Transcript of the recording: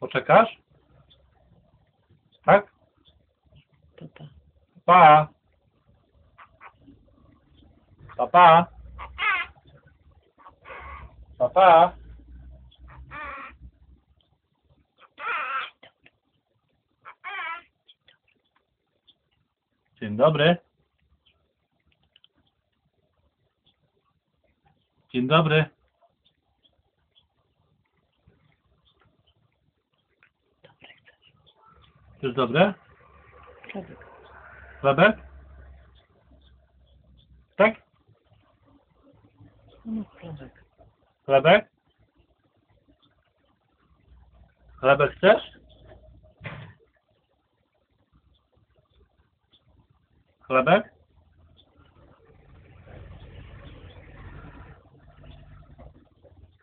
Poczekasz? Tak? To tak. Pa. Pa, pa. Pa, pa. Dzień dobry. Dzień dobry. Dobre chcesz. Już dobre? Chlebek. Chlebek? Tak? No chlebek. Chlebek? Chlebek chcesz? Chlebek?